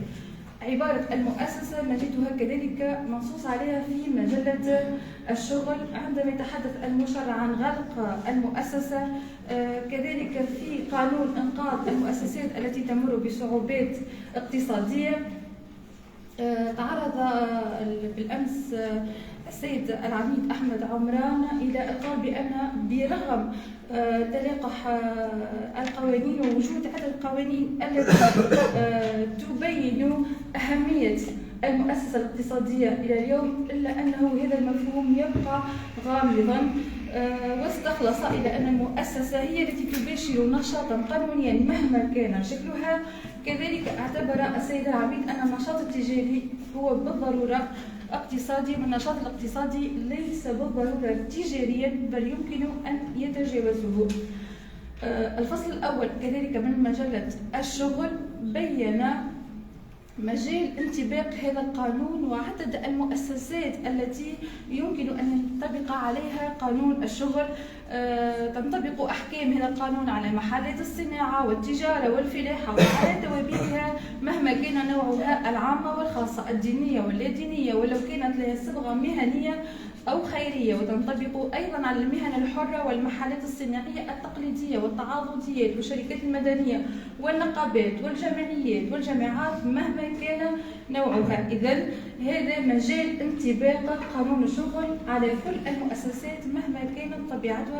عبارة المؤسسة نجدها كذلك منصوص عليها في مجلة الشغل عندما يتحدث المشرع عن غلق المؤسسة، كذلك في قانون إنقاذ المؤسسات التي تمر بصعوبات اقتصادية. تعرض بالأمس السيد العميد أحمد عمران إلى القول بأن برغم تلاقح القوانين ووجود عدد القوانين التي تبين أهمية المؤسسة الاقتصادية إلى اليوم، إلا أنه هذا المفهوم يبقى غامضا، واستخلص إلى أن المؤسسة هي التي تباشر نشاطا قانونيا مهما كان شكلها. كذلك اعتبر السيد العميد أن النشاط التجاري هو بالضرورة اقتصادي، والنشاط الاقتصادي ليس بالضرورة تجاريا بل يمكن أن يتجاوزه. الفصل الأول كذلك من مجلة الشغل بين مجال انطباق هذا القانون وعدد المؤسسات التي يمكن أن ينطبق عليها قانون الشغل. تنطبق أحكام هذا القانون على محلات الصناعة والتجارة والفلاحة وعلى توابيرها مهما كان نوعها العامة والخاصة، الدينية واللا دينية، ولو كانت لها صبغة مهنية أو خيرية. وتنطبق أيضا على المهن الحرة والمحلات الصناعية التقليدية والتعاضديات والشركات المدنية والنقابات والجمعيات والجامعات مهما كان نوعها. إذن هذا مجال انطباق قانون الشغل على كل المؤسسات مهما كانت طبيعتها،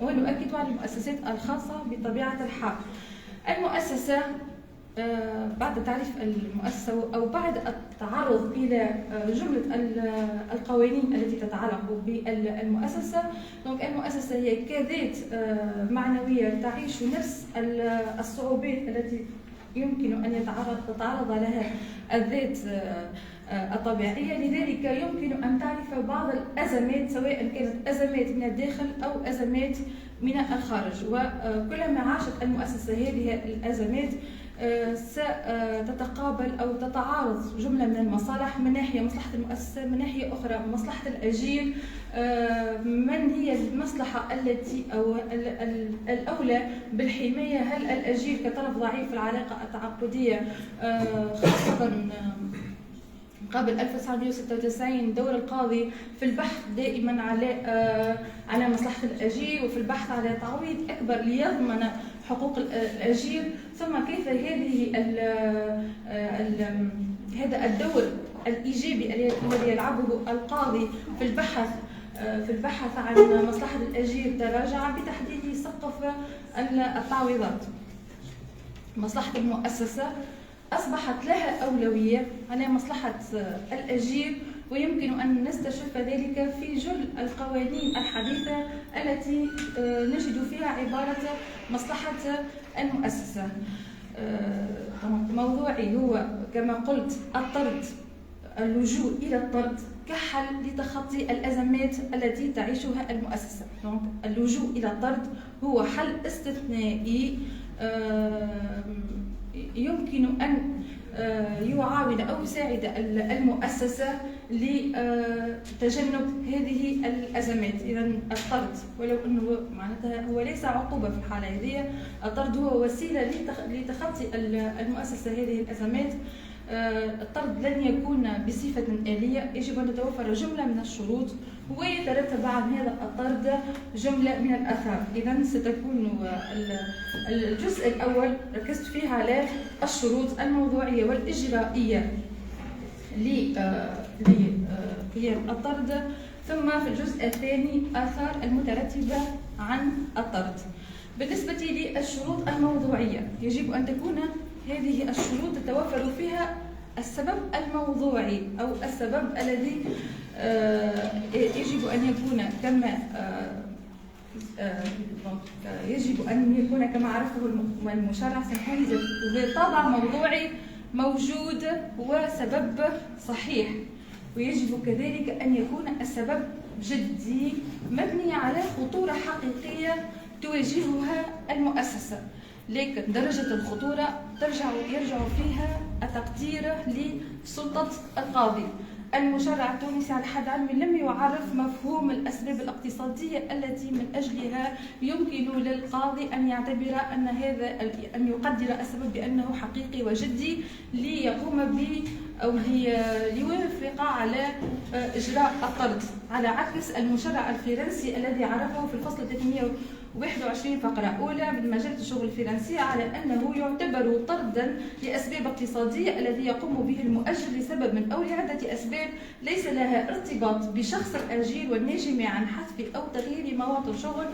ونؤكد على المؤسسات الخاصة بطبيعة الحال. المؤسسة بعد تعريف المؤسسة أو بعد التعرض إلى جملة القوانين التي تتعلق بالمؤسسة، المؤسسة هي كذات معنوية تعيش نفس الصعوبات التي يمكن أن تتعرض لها الذات الطبيعية. لذلك يمكن أن تعرف بعض الأزمات سواء كانت أزمات من الداخل أو أزمات من الخارج، وكلما عاشت المؤسسة هذه الأزمات ستتقابل أو تتعارض جملة من المصالح، من ناحية مصلحة المؤسسة، من ناحية أخرى مصلحة الأجير. من هي المصلحة التي أو الأولى بالحماية؟ هل الأجير كطرف ضعيف في العلاقة التعاقدية، خاصة قبل 1996 دور القاضي في البحث دائما على مصلحة الأجير وفي البحث على تعويض أكبر ليضمن حقوق الأجير، ثم كيف هذا الدور الإيجابي الذي يلعبه القاضي في البحث عن مصلحة الأجير تراجع بتحديد سقف التعويضات. مصلحة المؤسسة أصبحت لها أولوية على مصلحة الأجير، ويمكن أن نستشف ذلك في جل القوانين الحديثة التي نجد فيها عبارة مصلحة المؤسسة. موضوعي هو كما قلت الطرد اللجوء إلى الطرد كحل لتخطي الأزمات التي تعيشها المؤسسة. اللجوء إلى الطرد هو حل استثنائي يمكن أن يعاون أو يساعد المؤسسة لتجنب هذه الأزمات. إذا الطرد ولو أنه معناتها هو ليس عقوبة في الحالة هذه، الطرد هو وسيلة لتخطي المؤسسة هذه الأزمات. الطرد لن يكون بصفة آلية، يجب أن تتوفر جملة من الشروط ويترتب عن هذا الطرد جملة من الآثار. إذا ستكون الجزء الأول ركزت فيه على الشروط الموضوعية والإجرائية لقيام الطرد، ثم في الجزء الثاني آثار المترتبة عن الطرد. بالنسبة للشروط الموضوعية يجب أن تكون هذه الشروط تتوفر فيها السبب الموضوعي أو السبب الذي يجب أن يكون كما يجب أن يكون كما عرفه المشرع سامحوني بطابع موضوعي موجود وسبب صحيح، ويجب كذلك أن يكون السبب جدي مبني على خطورة حقيقية تواجهها المؤسسة. لكن درجة الخطورة يرجع فيها التقدير لسلطة القاضي. المشرع التونسي على حد علمي لم يعرف مفهوم الأسباب الاقتصادية التي من أجلها يمكن للقاضي أن يعتبر أن يقدر السبب بأنه حقيقي وجدي ليقوم به أو ليوافق على إجراء الطرد، على عكس المشرع الفرنسي الذي عرفه في الفصل 321 فقرة أولى من مجلة الشغل الفرنسية على أنه يعتبر طردا لأسباب اقتصادية الذي يقوم به المؤجر لسبب من أو لعدة أسباب ليس لها ارتباط بشخص الأجير والناجم عن حذف أو تغيير مواطن شغل،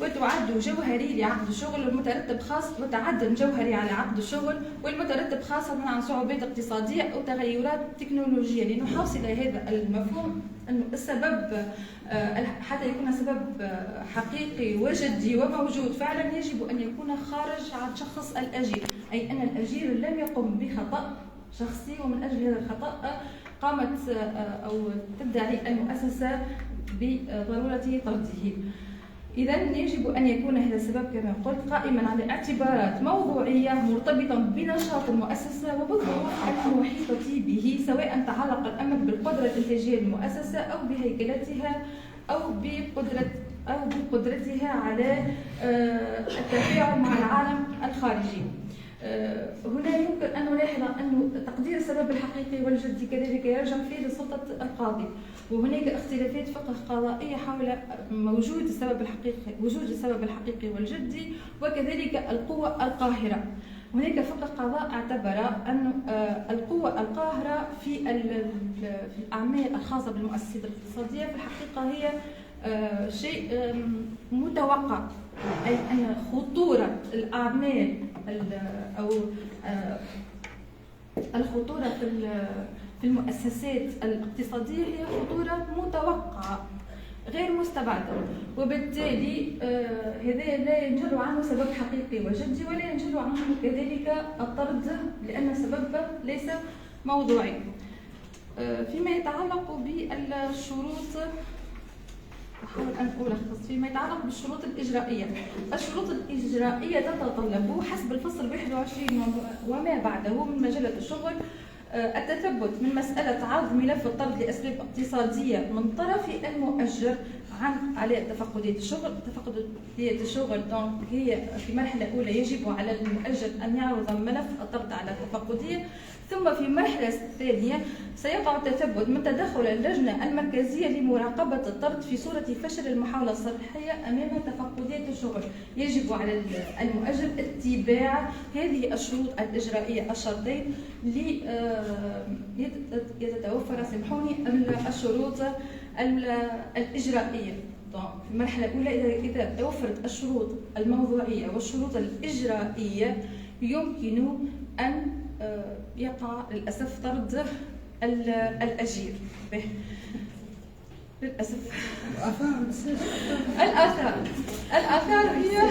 وتعد جوهري لعقد الشغل والمترتب خاص وتعد جوهري على عقد الشغل والمترتب خاصة عن صعوبات اقتصادية أو تغيرات تكنولوجية. لنحصل هذا المفهوم أن السبب حتى يكون سبب حقيقي وجدي وموجود فعلا يجب أن يكون خارج عن شخص الأجير، أي أن الأجير لم يقم بخطأ شخصي ومن أجل هذا الخطأ قامت أو تدعي المؤسسة بضرورة طرده. إذا يجب أن يكون هذا السبب كما قلت قائما على اعتبارات موضوعية مرتبطة بنشاط المؤسسة وبالظروف المحيطة به، سواء تعلق الأمر بالقدرة الإنتاجية للمؤسسة أو بهيكلتها أو بقدرتها على التفاعل مع العالم الخارجي. هنا يمكن أن نلاحظ أن تقدير السبب الحقيقي والجدي كذلك يرجع فيه لسلطة القاضي، وهناك اختلافات فقه قضائية حول وجود السبب الحقيقي والجدي وكذلك القوة القاهرة. هناك فقه قضاء اعتبر أن القوة القاهرة في الأعمال الخاصة بالمؤسسات الاقتصادية في الحقيقة هي شيء متوقع، أي أن خطورة الأعمال أو الخطورة في المؤسسات الاقتصادية هي خطورة متوقعة غير مستبعدة، وبالتالي هذا لا ينجل عنه سبب حقيقي وجدي ولا ينجل عنه كذلك الطرد لأن السبب ليس موضوعي. فيما يتعلق بالشروط أحاول أن ألخص فيما يتعلق بالشروط الإجرائية. الشروط الإجرائية تتطلب حسب الفصل 21 وما بعده من مجلة الشغل التثبت من مسألة عرض ملف الطرد لأسباب اقتصادية من طرف المؤجر على تفقدية الشغل. تفقدية الشغل هي في مرحلة أولى يجب على المؤجر أن يعرض ملف الطرد على التفقدية، ثم في المرحلة الثانية سيقع التثبت من تدخل اللجنة المركزية لمراقبة الطرد في صورة فشل المحاولة الصحية أمام تفقدية الشغل. يجب على المؤجر اتباع هذه الشروط الإجرائية الشرطين ليتوفر الشروط الإجرائية. في المرحلة الأولى إذا توفرت الشروط الموضوعية والشروط الإجرائية يمكن أن يقع للأسف طرد الأجير. للأسف الآثار هي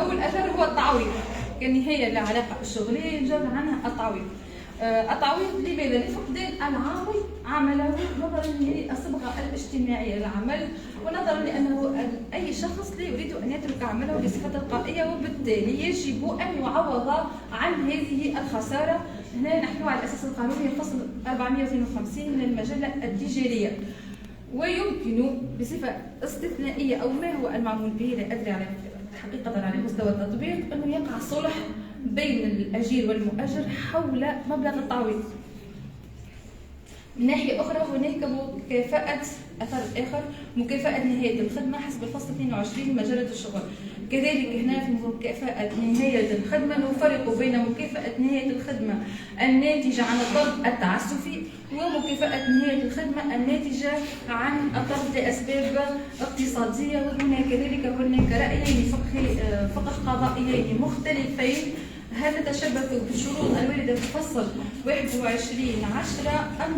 أول أثر هو التعويض. كنهاية لا علاقة الشغلية ينجر عنها التعويض. التعويض لماذا؟ لفقدان العامل عمله نظرا للصبغة الاجتماعية للعمل، ونظرا لأنه أي شخص لا يريد أن يترك عمله بصفة تلقائية، وبالتالي يجب أن يعوض عن هذه الخسارة. هنا نحن على الأساس القانوني الفصل 452 من المجلة التجارية. ويمكن بصفة استثنائية أو ما هو المعمول به لا أدري على حقيقة على مستوى التطبيق أنه يقع صلح بين الأجير والمؤجر حول مبلغ التعويض. من ناحية أخرى هناك مكافأة أثر آخر، مكافأة نهاية الخدمة حسب الفصل 22 من مجلة الشغل. كذلك هنا في مكافأة نهاية الخدمة نفرق بين مكافأة نهاية الخدمة الناتجة عن الطرد التعسفي ومكافأة نهاية الخدمة الناتجة عن الطرد لأسباب اقتصادية. وهنا كذلك هناك رأيين فقه قضائيين مختلفين، هل تتشبث بالشروط الواردة في فصل 21/10 أم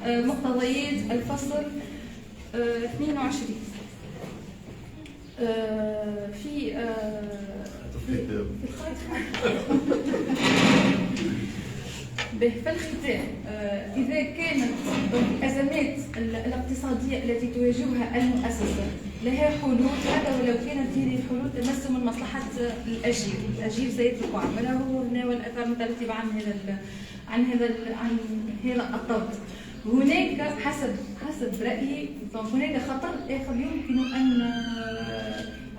بمقتضيات الفصل 22؟ في الختام إذا كانت الأزمات الاقتصادية التي تواجهها المؤسسة لها حلول، هذا ولو كانت هذه الحلول تمس من مصلحة الأجير. الأجير سيترك عمله والآثار المترتبة عن هذا الطرد. هناك حسب رأيي هناك خطر آخر يمكن أن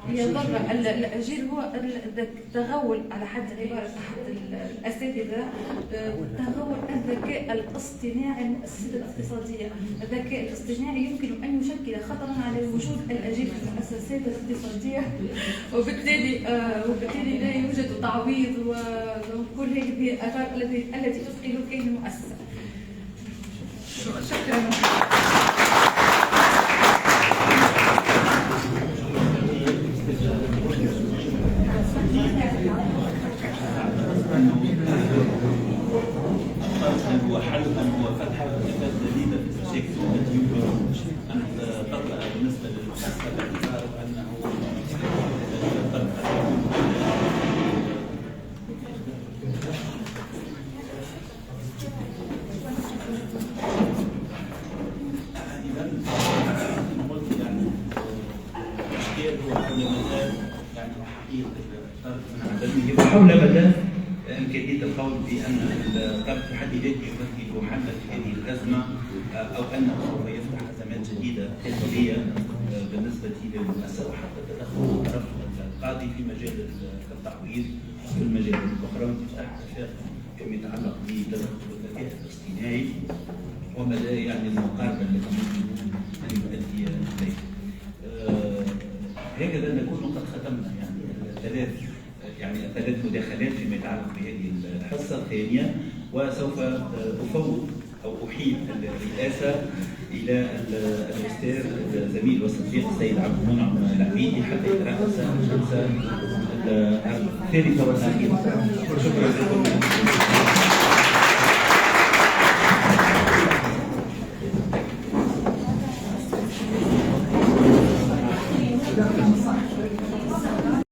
يضر الأجير، هو التغول على حد عبارة أحد الأساتذة، تغول الذكاء الاصطناعي المؤسسات الاقتصادية. الذكاء الاصطناعي يمكن أن يشكل خطرا على وجود الأجير في المؤسسات الاقتصادية، وبالتالي لا يوجد تعويض وكل هذه الآثار التي تثقل كيان المؤسسة. شكرا. هو حلها هو فتح ملفات جديده في المشاكل التي يمكن ان تطرا بالنسبه للمؤسسه باعتبار انه حول مدى إمكانية القول بأن الطرد في حد ذاته يمثل حلا في هذه الأزمة، أو أنه سوف يفتح أزمات جديدة قانونية بالنسبة للمؤسسة، وحتى تدخل طرف القاضي في مجال التعويض وفي المجالات الأخرى، وانفتاح آفاق فيما يتعلق بتدخل الذكاء الاصطناعي ومدى يعني المقاربة التي يمكن أن يؤدي إليه. هكذا نكون قد ختمنا ثلاث مداخلات فيما يتعلق بهذه الحصة الثانية، وسوف أفوض أو أحيل الرئاسة إلى الأستاذ الزميل والصديق السيد عبد المنعم العبيدي حتى يترأس الجلسة الثالثة والأخيرة. شكرا لكم.